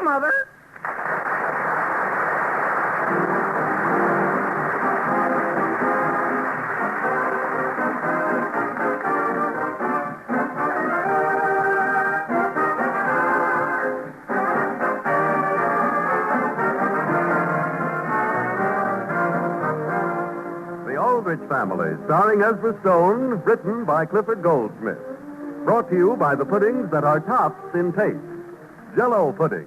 Mother. The Aldrich Family, starring Ezra Stone, written by Clifford Goldsmith. Brought to you by the puddings that are tops in taste. Jell-O pudding.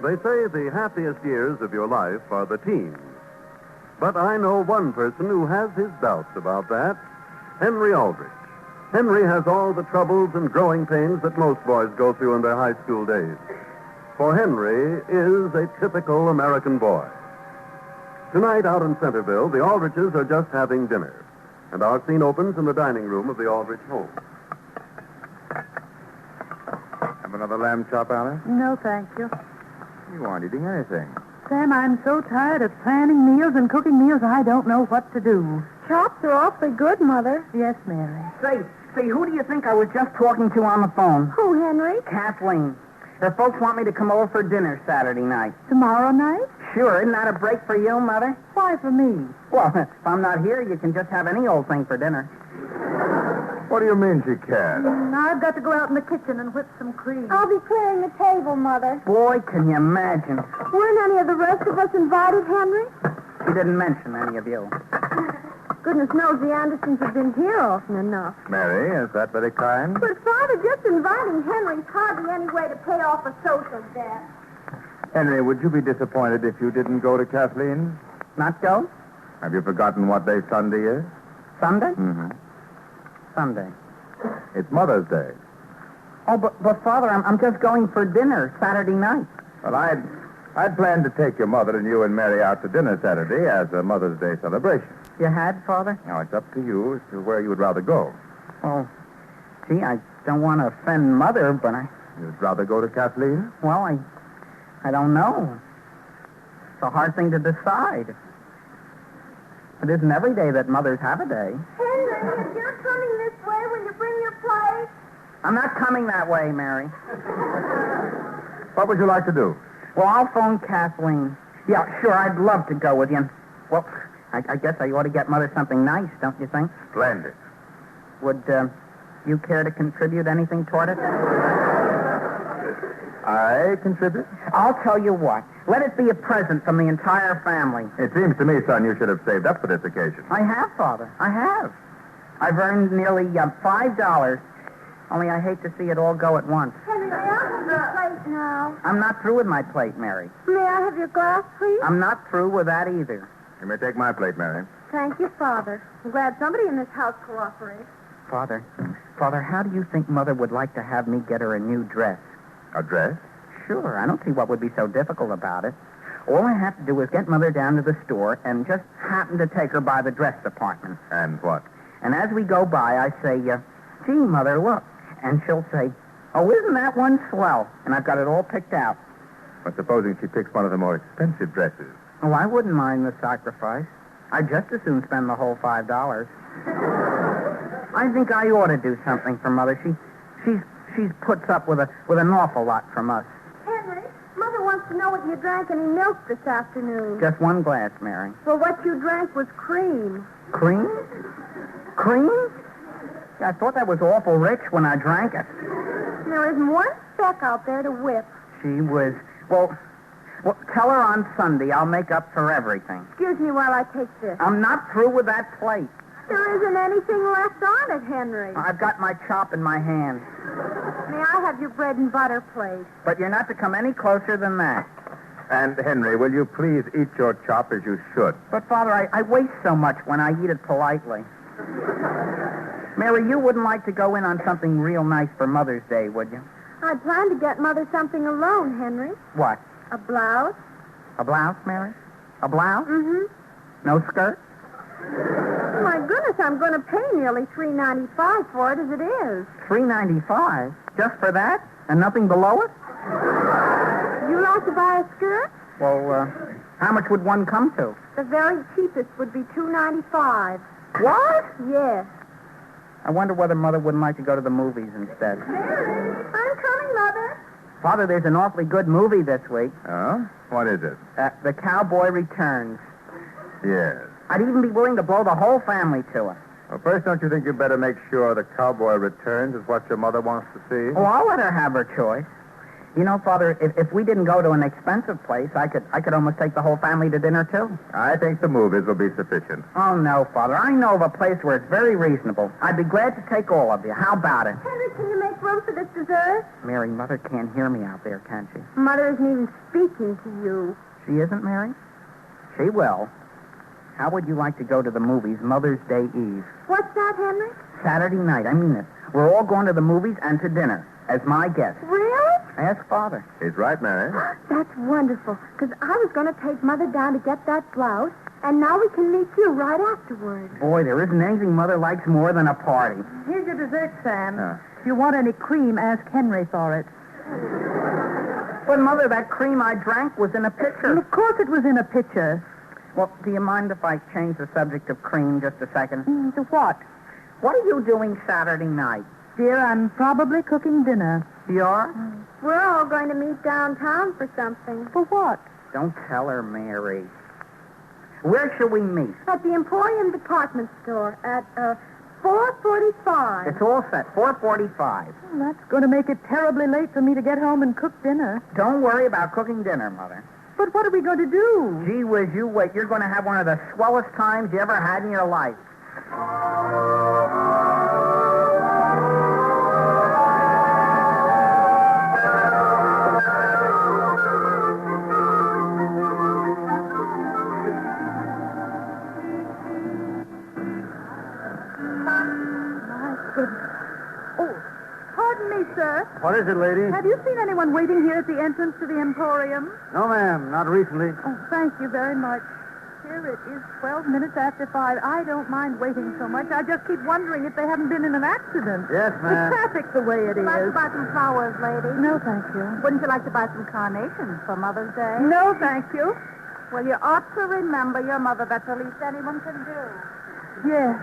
They say the happiest years of your life are the teens. But I know one person who has his doubts about that, Henry Aldrich. Henry has all the troubles and growing pains that most boys go through in their high school days. For Henry is a typical American boy. Tonight, out in Centerville, the Aldriches are just having dinner. And our scene opens in the dining room of the Aldrich home. Have another lamb chop, Alice? No, thank you. You aren't eating anything. Sam, I'm so tired of planning meals and cooking meals, I don't know what to do. Chops are awfully good, Mother. Yes, Mary. Say, who do you think I was just talking to on the phone? Who, Henry? Kathleen. Her folks want me to come over for dinner Saturday night. Tomorrow night? Sure, isn't that a break for you, Mother? Why for me? Well, if I'm not here, you can just have any old thing for dinner. What do you mean she can't? I've got to go out in the kitchen and whip some cream. I'll be clearing the table, Mother. Boy, can you imagine. Weren't any of the rest of us invited, Henry? She didn't mention any of you. Goodness knows the Andersons have been here often enough. Mary, is that very kind? But, Father, just inviting Henry's hardly any way to pay off a social debt. Henry, would you be disappointed if you didn't go to Kathleen? Not go? Have you forgotten what day Sunday is? Sunday? Mm-hmm. Sunday. It's Mother's Day. Oh, but Father, I'm just going for dinner Saturday night. Well, I'd planned to take your mother and you and Mary out to dinner Saturday as a Mother's Day celebration. You had, Father? Now, it's up to you as to where you would rather go. Well, gee, I don't want to offend Mother, but You'd rather go to Kathleen? well, I don't know. It's a hard thing to decide. It isn't every day that mothers have a day. Henry, if you're coming this way, will you bring your plate? I'm not coming that way, Mary. What would you like to do? Well, I'll phone Kathleen. Yeah, sure, I'd love to go with you. Well, I guess I ought to get Mother something nice, don't you think? Splendid. Would you care to contribute anything toward it? I contribute? I'll tell you what. Let it be a present from the entire family. It seems to me, son, you should have saved up for this occasion. I have, Father. I have. I've earned nearly $5. Only I hate to see it all go at once. Henry, may I have your plate now? I'm not through with my plate, Mary. May I have your glass, please? I'm not through with that either. You may take my plate, Mary. Thank you, Father. I'm glad somebody in this house cooperates. Father, how do you think Mother would like to have me get her a new dress? A dress? Sure, I don't see what would be so difficult about it. All I have to do is get Mother down to the store and just happen to take her by the dress department. And what? And as we go by, I say, gee, Mother, look. And she'll say, oh, isn't that one swell? And I've got it all picked out. But supposing she picks one of the more expensive dresses? Oh, I wouldn't mind the sacrifice. I'd just as soon spend the whole $5. I think I ought to do something for Mother. She's puts up with an awful lot from us. Henry, Mother wants to know whether you drank any milk this afternoon. Just one glass, Mary. Well, what you drank was cream. Cream? Cream? I thought that was awful rich when I drank it. There isn't one speck out there to whip. She was... Well, tell her on Sunday I'll make up for everything. Excuse me while I take this. I'm not through with that plate. There isn't anything left on it, Henry. I've got my chop in my hand. May I have your bread and butter plate? But you're not to come any closer than that. And, Henry, will you please eat your chop as you should? But, Father, I waste so much when I eat it politely. Mary, you wouldn't like to go in on something real nice for Mother's Day, would you? I plan to get Mother something alone, Henry. What? A blouse. A blouse, Mary? A blouse? Mm-hmm. No skirt? My goodness, I'm going to pay nearly $3.95 for it as it is. $3.95? Just for that? And nothing below it? You like to buy a skirt? Well, how much would one come to? The very cheapest would be $2.95. What? Yes. I wonder whether Mother wouldn't like to go to the movies instead. Mary, I'm coming, Mother. Father, there's an awfully good movie this week. Oh? What is it? The Cowboy Returns. Yes. I'd even be willing to blow the whole family to it. Well, first, don't you think you'd better make sure the Cowboy Returns is what your mother wants to see? Oh, I'll let her have her choice. You know, Father, if we didn't go to an expensive place, I could almost take the whole family to dinner, too. I think the movies will be sufficient. Oh, no, Father. I know of a place where it's very reasonable. I'd be glad to take all of you. How about it? Henry, can you make room for this dessert? Mary, Mother can't hear me out there, can she? Mother isn't even speaking to you. She isn't, Mary? She will. How would you like to go to the movies Mother's Day Eve? What's that, Henry? Saturday night, I mean it. We're all going to the movies and to dinner, as my guests. Really? Ask Father. He's right, Mary. That's wonderful, because I was going to take Mother down to get that blouse, and now we can meet you right afterwards. Boy, there isn't anything Mother likes more than a party. Here's your dessert, Sam. If you want any cream, ask Henry for it. But, Mother, that cream I drank was in a pitcher. Well, of course it was in a pitcher. Well, do you mind if I change the subject of cream just a second? To what? What are you doing Saturday night? Dear, I'm probably cooking dinner. You are? We're all going to meet downtown for something. For what? Don't tell her, Mary. Where shall we meet? At the Emporium Department Store at 4:45. It's all set. 4:45. Well, that's going to make it terribly late for me to get home and cook dinner. Don't worry about cooking dinner, Mother. But what are we going to do? Gee whiz, you wait. You're going to have one of the swellest times you ever had in your life. Pardon me, sir. What is it, lady? Have you seen anyone waiting here at the entrance to the Emporium? No, ma'am, not recently. Oh, thank you very much. Here it is, 12 minutes after 5. I don't mind waiting so much. I just keep wondering if they haven't been in an accident. Yes, The traffic's the way it Would you like to is. buy some flowers, lady? No, thank you. Wouldn't you like to buy some carnations for Mother's Day? No, thank you. Well, you ought to remember your mother. That's the least anyone can do. Yes.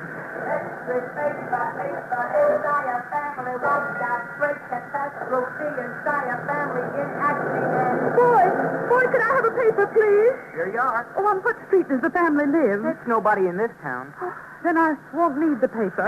Boy, could I have a paper, please? Here you are. Oh, on what street does the family live? There's nobody in this town. Then I won't need the paper.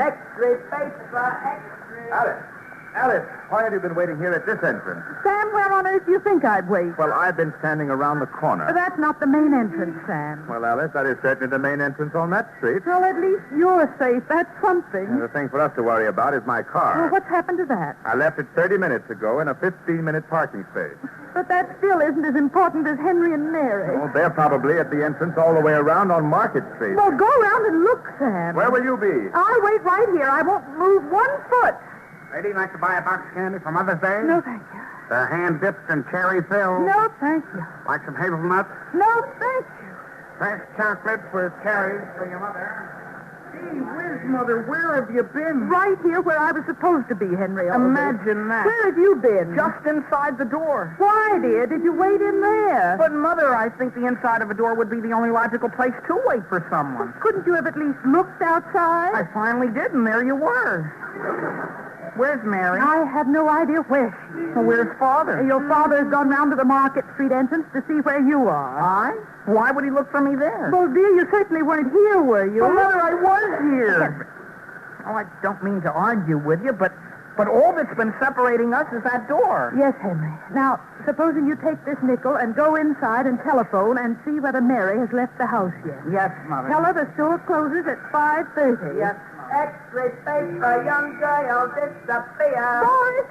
Alice, why have you been waiting here at this entrance? Sam, where on earth do you think I'd wait? Well, I've been standing around the corner. That's not the main entrance, Sam. Well, Alice, that is certainly the main entrance on that street. Well, at least you're safe. That's something. And the thing for us to worry about is my car. Well, what's happened to that? I left it 30 minutes ago in a 15-minute parking space. But that still isn't as important as Henry and Mary. Oh, they're probably at the entrance all the way around on Market Street. Well, go around and look, Sam. Where will you be? I'll wait right here. I won't move 1 foot. Lady, like to buy a box of candy for Mother's Day? No, thank you. They're hand-dipped and cherry-filled. No, thank you. Like some hazelnuts? No, thank you. Fresh chocolate with cherries for your mother. Gee whiz, Mother, where have you been? Right here where I was supposed to be, Henry. Imagine that. Where have you been? Just inside the door. Why, dear? Did you wait in there? But, Mother, I think the inside of a door would be the only logical place to wait for someone. Couldn't you have at least looked outside? I finally did, and there you were. Where's Mary? I have no idea where she is. Well, where's Father? Your father has gone round to the Market Street entrance to see where you are. I? Why would he look for me there? Well, dear, you certainly weren't here, were you? Well, Mother, I was here. Oh, I don't mean to argue with you, but all that's been separating us is that door. Yes, Henry. Now, supposing you take this nickel and go inside and telephone and see whether Mary has left the house yet. Yes, Mother. Tell her the store closes at 5:30. Yes, Mother. X-ray face for young girl disappear. Boys!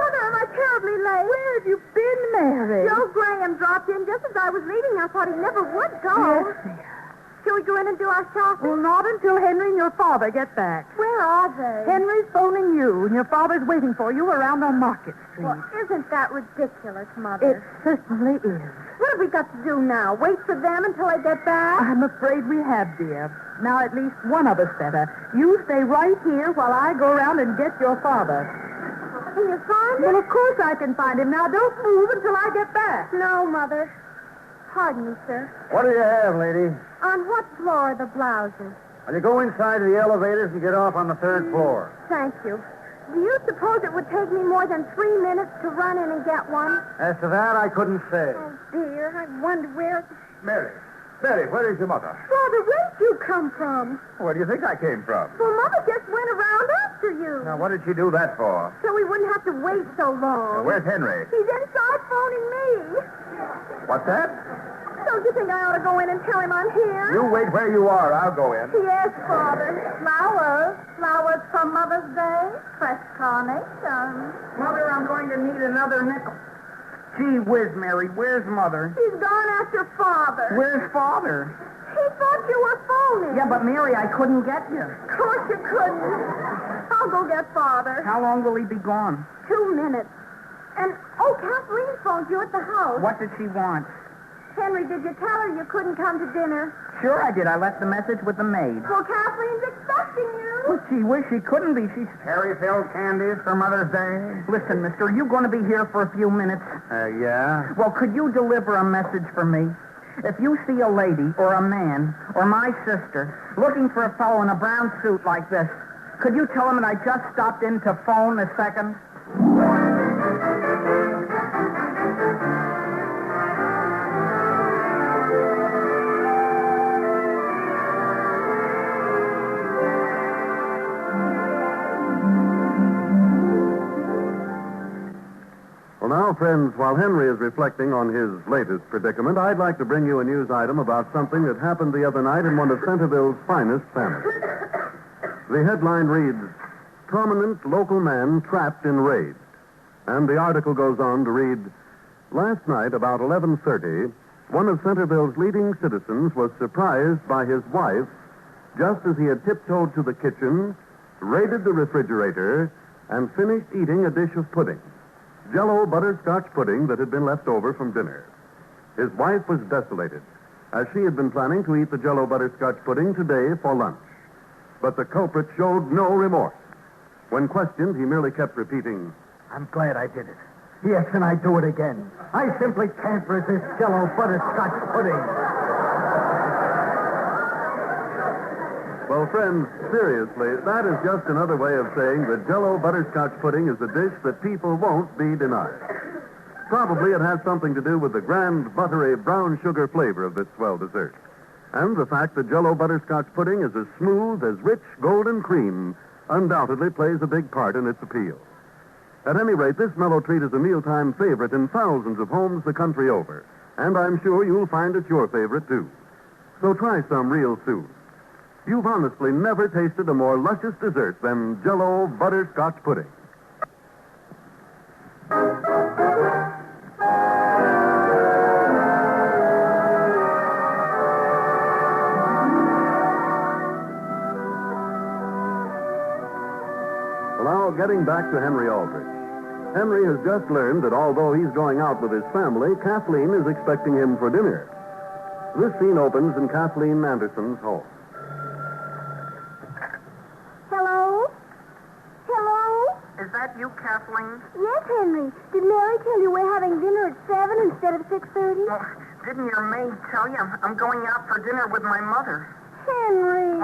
Mother, am I terribly late? Where have you been, Mary? Joe Graham dropped in just as I was leaving. I thought he never would go. Yes, dear. Shall we go in and do our shopping? Well, not until Henry and your father get back. Where are they? Henry's phoning you, and your father's waiting for you around on Market Street. Well, isn't that ridiculous, Mother? It certainly is. What have we got to do now? Wait for them until I get back? I'm afraid we have, dear. Now at least one of us better. You stay right here while I go around and get your father. Can you find him? Well, of course I can find him. Now don't move until I get back. No, Mother. Pardon me, sir. What do you have, lady? On what floor are the blouses? Well, you go inside the elevators and get off on the third floor. Thank you. Do you suppose it would take me more than 3 minutes to run in and get one? As to that, I couldn't say. Oh, dear. I wonder where... Mary, where is your mother? Father, where did you come from? Where do you think I came from? Well, Mother just went around after you. Now, what did she do that for? So we wouldn't have to wait so long. Where's Henry? He's inside phoning me. What's that? Don't you think I ought to go in and tell him I'm here? You wait where you are. I'll go in. Yes, Father. Flowers. Flowers for Mother's Day. Fresh carnation. Mother, I'm going to need another nickel. Gee whiz, Mary, where's Mother? He's gone after Father. Where's Father? He thought you were phoning. Yeah, but Mary, I couldn't get you. Of course you couldn't. I'll go get Father. How long will he be gone? 2 minutes. And, Kathleen phoned you at the house. What did she want? Henry, did you tell her you couldn't come to dinner? Sure I did. I left the message with the maid. Well, Kathleen's expecting you. Well, gee whiz, she couldn't be. She's... Harry-filled candies for Mother's Day? Listen, mister, are you going to be here for a few minutes? Yeah. Well, could you deliver a message for me? If you see a lady or a man or my sister looking for a fellow in a brown suit like this, could you tell him that I just stopped in to phone a second? Well, now, friends, while Henry is reflecting on his latest predicament, I'd like to bring you a news item about something that happened the other night in one of Centerville's finest families. The headline reads, "Prominent Local Man Trapped in Raid." And the article goes on to read, "Last night, about 11:30, one of Centerville's leading citizens was surprised by his wife just as he had tiptoed to the kitchen, raided the refrigerator, and finished eating a dish of pudding. Jell-O butterscotch pudding that had been left over from dinner. His wife was desolated, as she had been planning to eat the Jell-O butterscotch pudding today for lunch. But the culprit showed no remorse. When questioned, he merely kept repeating, I'm glad I did it. Yes, and I do it again. I simply can't resist Jell-O butterscotch pudding. Well, friends, seriously, that is just another way of saying that Jell-O butterscotch pudding is a dish that people won't be denied. Probably it has something to do with the grand, buttery, brown sugar flavor of this swell dessert. And the fact that Jell-O butterscotch pudding is as smooth as rich golden cream undoubtedly plays a big part in its appeal. At any rate, this mellow treat is a mealtime favorite in thousands of homes the country over. And I'm sure you'll find it your favorite, too. So try some real soon. You've honestly never tasted a more luscious dessert than Jell-O butterscotch pudding. Well, now, getting back to Henry Aldrich. Henry has just learned that although he's going out with his family, Kathleen is expecting him for dinner. This scene opens in Kathleen Anderson's home. Is that you, Kathleen? Yes, Henry. Did Mary tell you we're having dinner at 7 instead of 6:30? Well, didn't your maid tell you I'm going out for dinner with my mother? Henry.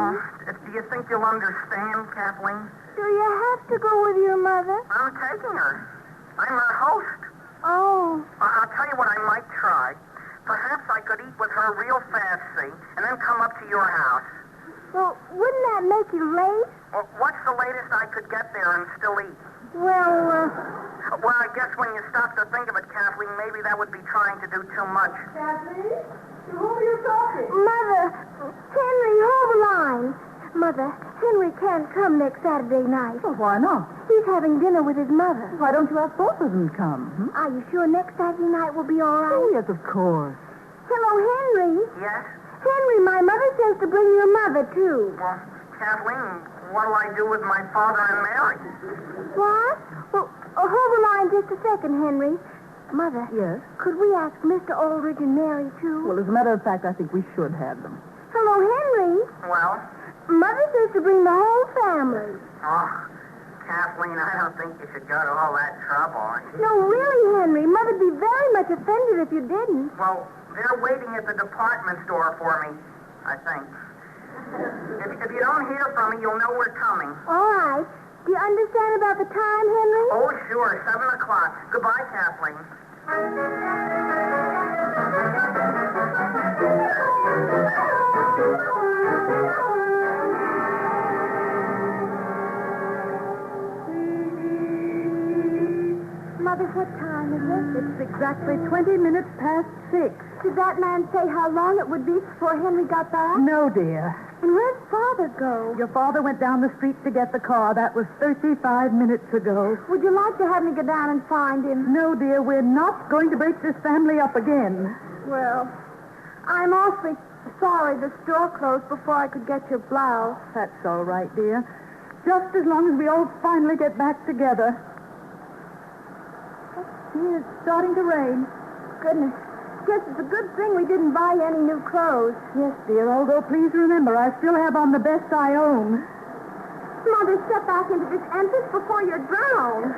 Do you think you'll understand, Kathleen? Do you have to go with your mother? I'm taking her. I'm her host. Oh. I'll tell you what I might try. Perhaps I could eat with her real fast, see, and then come up to your house. Well, wouldn't that make you late? Well, what's the latest I could get there and still eat? Well, Well, I guess when you stop to think of it, Kathleen, maybe that would be trying to do too much. Kathleen? To whom are you talking? Mother, Henry, hold the line. Mother, Henry can't come next Saturday night. Well, why not? He's having dinner with his mother. Why don't you have both of them come? Are you sure next Saturday night will be all right? Oh, yes, of course. Hello, Henry. Yes? Henry, my mother says to bring your mother, too. Well, Kathleen, what'll I do with my father and Mary? What? Well, hold the line just a second, Henry. Mother. Yes? Could we ask Mr. Aldrich and Mary, too? Well, as a matter of fact, I think we should have them. Hello, Henry. Well? Mother says to bring the whole family. Oh, Kathleen, I don't think you should go to all that trouble. No, really, Henry. Mother'd be very much offended if you didn't. Well, they're waiting at the department store for me, I think. If you don't hear from me, you'll know we're coming. All right. Do you understand about the time, Henry? Oh, sure, 7 o'clock. Goodbye, Kathleen. Mother, what time is it? It's exactly 20 minutes past 6. Did that man say how long it would be before Henry got back? No, dear. And where'd Father go? Your father went down the street to get the car. That was 35 minutes ago. Would you like to have me go down and find him? No, dear, we're not going to break this family up again. Well, I'm awfully sorry the store closed before I could get your blouse. That's all right, dear. Just as long as we all finally get back together. Dear, it's starting to rain. Goodness. Guess it's a good thing we didn't buy any new clothes. Yes, dear, although please remember, I still have on the best I own. Mother, step back into this entrance before you're drowned.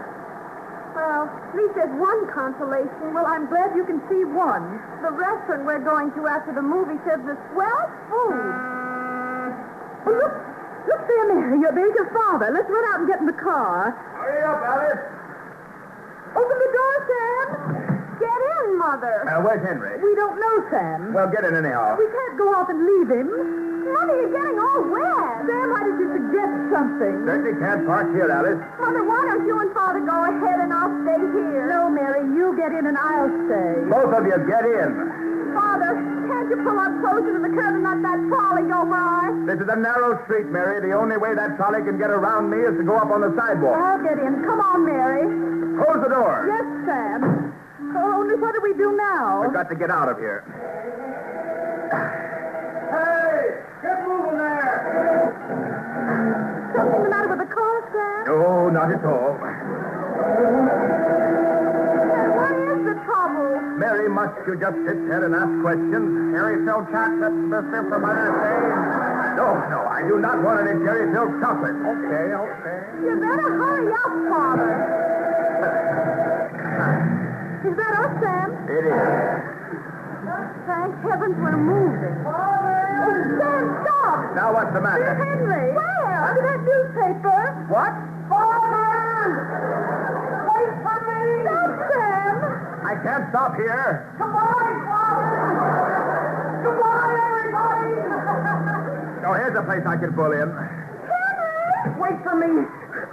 Well, at least there's one consolation. Well, I'm glad you can see one. The restaurant we're going to after the movie serves the swell food. Oh, look there, Mary. There's your father. Let's run out and get in the car. Hurry up, Alice. Open the door, Sam. Get in, Mother. Where's Henry? We don't know, Sam. Well, get in anyhow. We can't go off and leave him. Mother, you're getting all wet. Sam, why did you suggest something? Certainly can't park here, Alice. Mother, why don't you and Father go ahead and I'll stay here? No, Mary, you get in and I'll stay. Both of you get in. Father, can't you pull up closer to the curb and let that trolley go by? This is a narrow street, Mary. The only way that trolley can get around me is to go up on the sidewalk. I'll get in. Come on, Mary. Close the door. Yes, Sam. Oh, only what do we do now? We've got to get out of here. Hey! Get moving there! Something the matter with the car, Sam? No, not at all. What is the trouble? Mary, must you just sit there and ask questions? Cherry-filled chocolate, the simple mother saying. No, I do not want any cherry-filled chocolate. Okay. You better hurry up, Father. Is that us, Sam? It is. Thank heavens we're moving. Father! Oh, Sam, stop! Now what's the matter? Henry! Where? Under that newspaper. What? Father! Wait for me! Stop, Sam! I can't stop here. Goodbye, Father! Goodbye, everybody! Oh, here's a place I can pull in. Henry! Wait for me.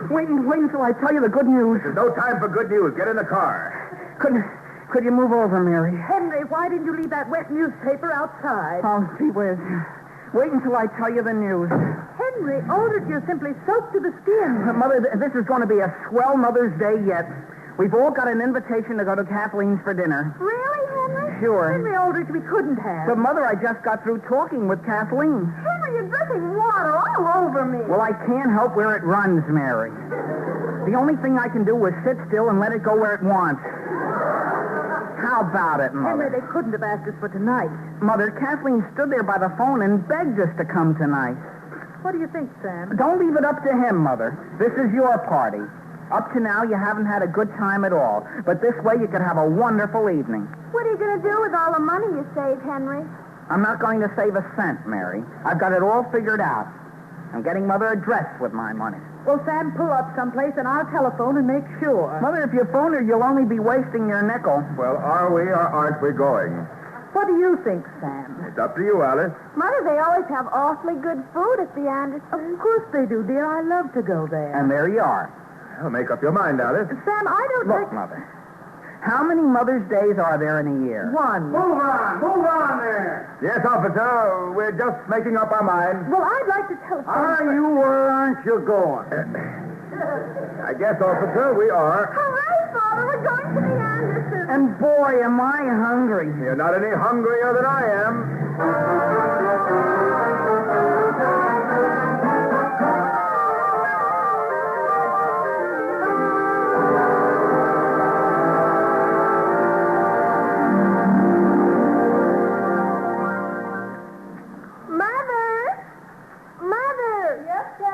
Wait until I tell you the good news. There's no time for good news. Get in the car. Could you move over, Mary? Henry, why didn't you leave that wet newspaper outside? Oh, gee whiz. Wait until I tell you the news. Henry, Aldrich, you're simply soaked to the skin. Mother, this is going to be a swell Mother's Day yet. We've all got an invitation to go to Kathleen's for dinner. Really, Henry? Sure. Henry Aldrich, we couldn't have. But, Mother, I just got through talking with Kathleen. Henry, you're dripping water all over me. Well, I can't help where it runs, Mary. The only thing I can do is sit still and let it go where it wants. How about it, Henry, Mother? they couldn't have asked us for tonight. Mother, Kathleen stood there by the phone and begged us to come tonight. What do you think, Sam? Don't leave it up to him, Mother. This is your party. Up to now, you haven't had a good time at all. But this way, you could have a wonderful evening. What are you going to do with all the money you saved, Henry? I'm not going to save a cent, Mary. I've got it all figured out. I'm getting Mother a dress with my money. Well, Sam, pull up someplace and I'll telephone and make sure. Mother, if you phone her, you'll only be wasting your nickel. Well, are we or aren't we going? What do you think, Sam? It's up to you, Alice. Mother, they always have awfully good food at the Andersons. Of course they do, dear. I love to go there. And there you are. Well, make up your mind, Alice. Sam, I don't Look, think... Mother. How many Mother's Days are there in a year? One. Move on there. Yes, officer, we're just making up our minds. Well, I'd like to telephone... Are you or aren't you going? I guess, officer, we are. Hooray, Father, we're going to the Andersons. And boy, am I hungry. You're not any hungrier than I am.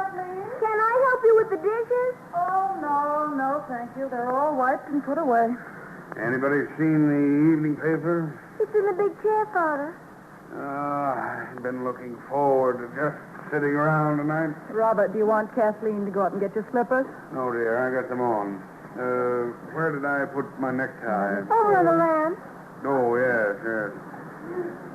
Kathleen? Can I help you with the dishes? Oh, no, thank you. They're all wiped and put away. Anybody seen the evening paper? It's in the big chair, Father. I've been looking forward to just sitting around tonight. Robert, do you want Kathleen to go out and get your slippers? No, dear, I got them on. Where did I put my necktie? Over on the lamp. Oh, yes.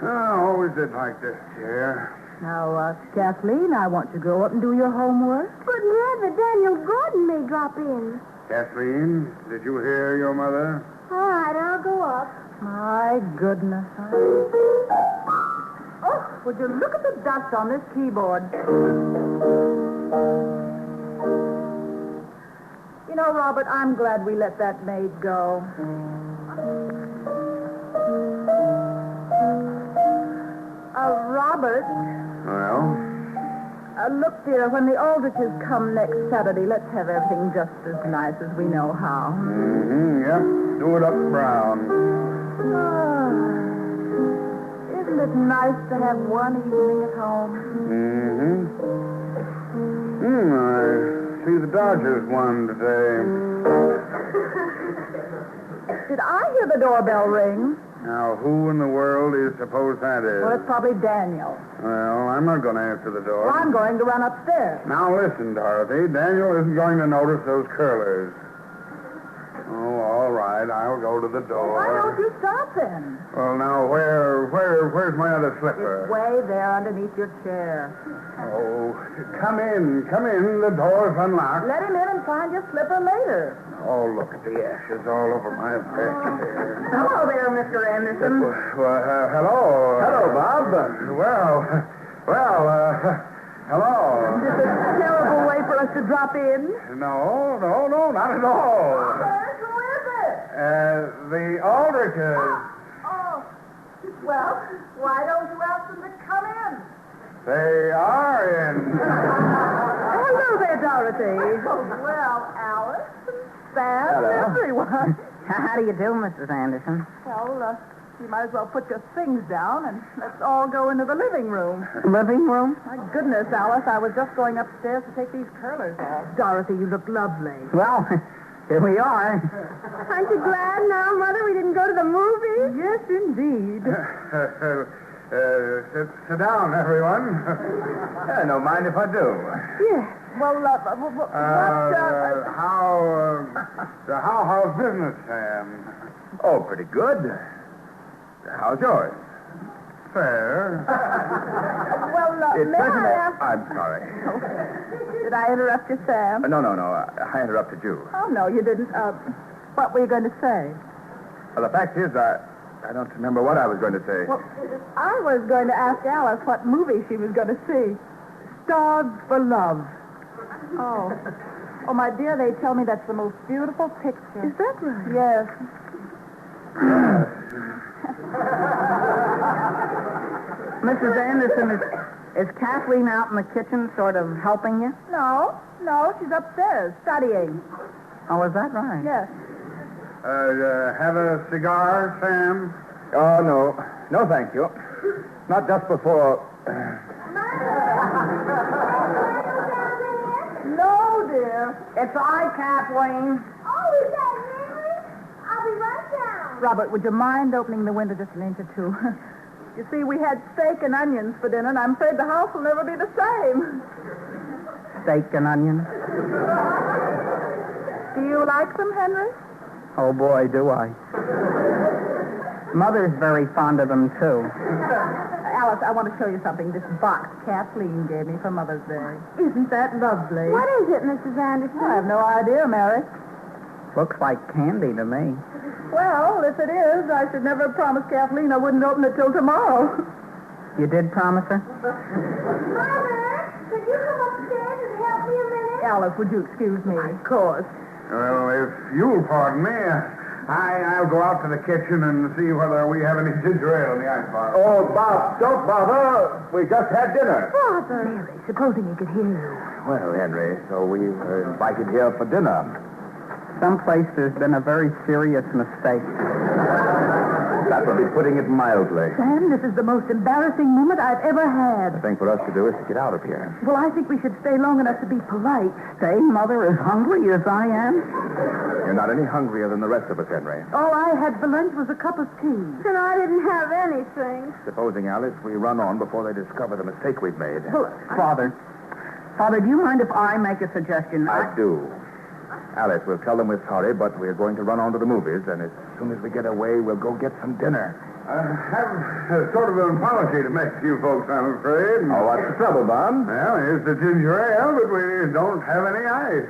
I always did like this chair. Now, Kathleen, I want you to go up and do your homework. But, Mother, Daniel Gordon may drop in. Kathleen, did you hear your mother? All right, I'll go up. My goodness. Oh, would you look at the dust on this keyboard? You know, Robert, I'm glad we let that maid go. Robert. Well? Look, dear, when the Aldriches come next Saturday, let's have everything just as nice as we know how. Yep. Do it up brown. Isn't it nice to have one evening at home? I see the Dodgers won today. Did I hear the doorbell ring? Now, who in the world do you suppose that is? Well, it's probably Daniel. Well, I'm not going to answer the door. Well, I'm going to run upstairs. Now, listen, Dorothy. Daniel isn't going to notice those curlers. Oh, all right. I'll go to the door. Why don't you stop then? Well, now, where's my other slipper? It's way there underneath your chair. Oh, come in. The door's unlocked. Let him in and find your slipper later. Oh, look at the ashes all over my bed here. Hello there, Mr. Anderson. Hello. Hello, Bob. Hello. Is this a terrible way for us to drop in? No, not at all. Who is it? The Aldriches. Oh, well, why don't you ask them to come in? They are in. Hello there, Dorothy. Well, Alice, Sam, everyone. How do you do, Mrs. Anderson? Well, you might as well put your things down and let's all go into the living room. Living room? My goodness, Alice, I was just going upstairs to take these curlers off. Dorothy, you look lovely. Well, here we are. Aren't you glad now, Mother, we didn't go to the movies? Yes, indeed. Sit down, everyone. No mind if I do. Yes. Well, how's business, Sam? Oh, pretty good. How's yours? Fair. Well, may I ask... I'm sorry. Did I interrupt you, Sam? No. I interrupted you. Oh, no, you didn't. What were you going to say? Well, the fact is, I don't remember what I was going to say. Well, I was going to ask Alice what movie she was going to see. Starved for Love. Oh. Oh, my dear, they tell me that's the most beautiful picture. Is that right? Yes. Mrs. Anderson, is Kathleen out in the kitchen sort of helping you? No, she's upstairs studying. Oh, is that right? Yes. Have a cigar, Sam? Oh, no. No, thank you. Not just before... No, dear. It's I, Kathleen. Oh, is that Henry? I'll be right down. Robert, would you mind opening the window just an inch or two? You see, we had steak and onions for dinner, and I'm afraid the house will never be the same. Steak and onions. Do you like them, Henry? Oh, boy, do I. Mother's very fond of them, too. Alice, I want to show you something. This box Kathleen gave me for Mother's Day. Isn't that lovely? What is it, Mrs. Anderson? I have no idea, Mary. Looks like candy to me. Well, if it is, I should never have promised Kathleen I wouldn't open it till tomorrow. You did promise her? Mother, could you come upstairs and help me a minute? Alice, would you excuse me? Of course. Well, if you'll pardon me, I'll go out to the kitchen and see whether we have any ginger ale in the icebox. Oh, Bob, don't bother. We just had dinner. Father. Mary, supposing he could hear you. Well, Henry, so we were invited here for dinner. Someplace there's been a very serious mistake. That would be putting it mildly. Sam, this is the most embarrassing moment I've ever had. The thing for us to do is to get out of here. Well, I think we should stay long enough to be polite. Say, Mother, as hungry as I am? You're not any hungrier than the rest of us, Henry. All I had for lunch was a cup of tea. And I didn't have anything. Supposing, Alice, we run on before they discover the mistake we've made. Well, Father, do you mind if I make a suggestion? I do. Alice, we'll tell them we're sorry, but we're going to run on to the movies, and as soon as we get away, we'll go get some dinner. I have sort of an apology to make to you folks, I'm afraid. Oh, what's the trouble, Bob? Well, here's the ginger ale, but we don't have any ice.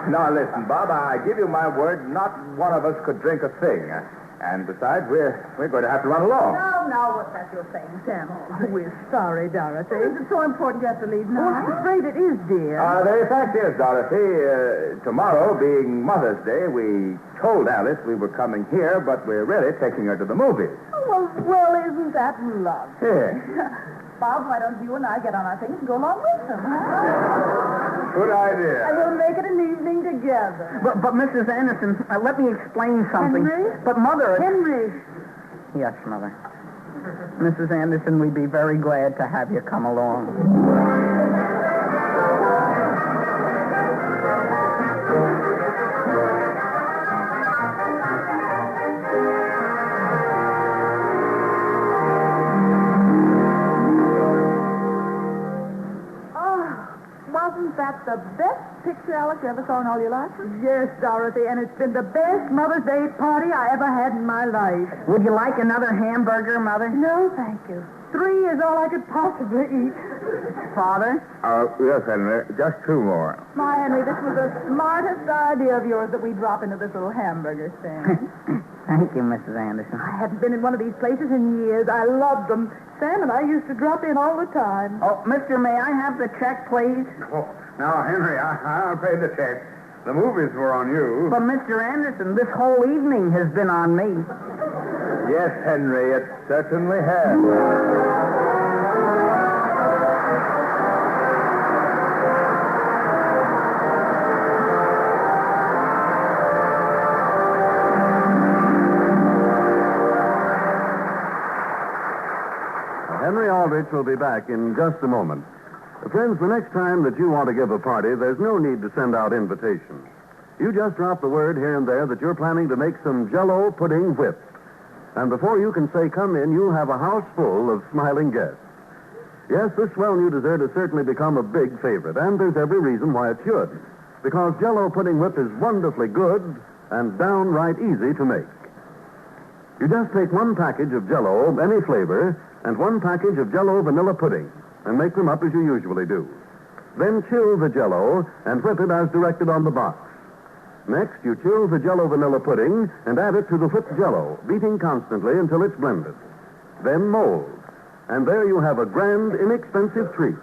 Now, listen, Bob, I give you my word, not one of us could drink a thing. And besides, we're going to have to run along. Now, what's that you're saying, Sam? Oh, we're sorry, Dorothy. Is it so important you have to leave now? I'm afraid it is, dear. The fact is, Dorothy, tomorrow being Mother's Day, we told Alice we were coming here, but we're really taking her to the movies. Oh, well, isn't that lovely? Yeah. Bob, why don't you and I get on our things and go along with them, huh? Good idea. And we'll make it an evening together. But Mrs. Anderson, let me explain something. Henry? But, Mother... Henry. Yes, Mother. Mrs. Anderson, we'd be very glad to have you come along. Wasn't that the best picture, Alex, you ever saw in all your life? Yes, Dorothy, and it's been the best Mother's Day party I ever had in my life. Would you like another hamburger, Mother? No, thank you. 3 is all I could possibly eat. Father? Yes, Henry, just 2 more. My Henry, this was the smartest idea of yours that we drop into this little hamburger stand. Thank you, Mrs. Anderson. I haven't been in one of these places in years. I loved them. Sam and I used to drop in all the time. Oh, mister, may I have the check, please? Oh, now, Henry, I'll pay the check. The movies were on you. But, Mr. Anderson, this whole evening has been on me. Yes, Henry, it certainly has. Henry Aldrich will be back in just a moment. Friends, the next time that you want to give a party, there's no need to send out invitations. You just drop the word here and there that you're planning to make some Jell-O pudding whip. And before you can say come in, you'll have a house full of smiling guests. Yes, this swell new dessert has certainly become a big favorite, and there's every reason why it should. Because Jell-O pudding whip is wonderfully good and downright easy to make. You just take 1 package of Jell-O, any flavor, and 1 package of Jell-O vanilla pudding, and make them up as you usually do. Then chill the Jell-O and whip it as directed on the box. Next, you chill the Jell-O vanilla pudding and add it to the whipped Jell-O, beating constantly until it's blended. Then mold. And there you have a grand, inexpensive treat,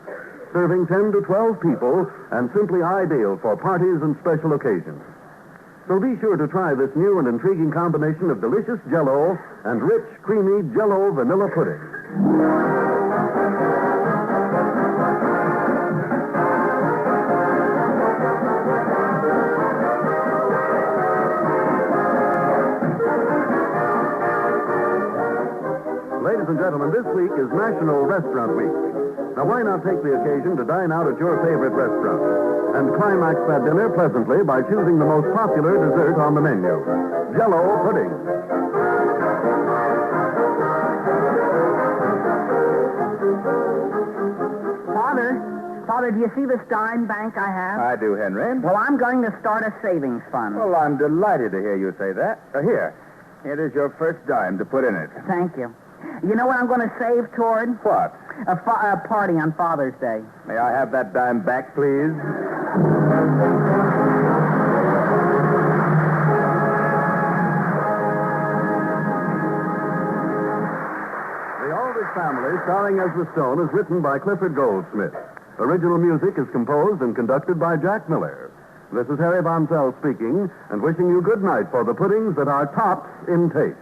serving 10 to 12 people and simply ideal for parties and special occasions. So be sure to try this new and intriguing combination of delicious Jell-O and rich, creamy Jell-O vanilla pudding. Ladies and gentlemen, this week is National Restaurant Week. Now, why not take the occasion to dine out at your favorite restaurant and climax that dinner pleasantly by choosing the most popular dessert on the menu, Jell-O pudding. Father, do you see this dime bank I have? I do, Henry. Well, I'm going to start a savings fund. Well, I'm delighted to hear you say that. Here is your first dime to put in it. Thank you. You know what I'm going to save toward? What? A party on Father's Day. May I have that dime back, please? The Aldrich Family, starring as the Stone, is written by Clifford Goldsmith. Original music is composed and conducted by Jack Miller. This is Harry Von Zell speaking and wishing you good night for the puddings that are tops in taste.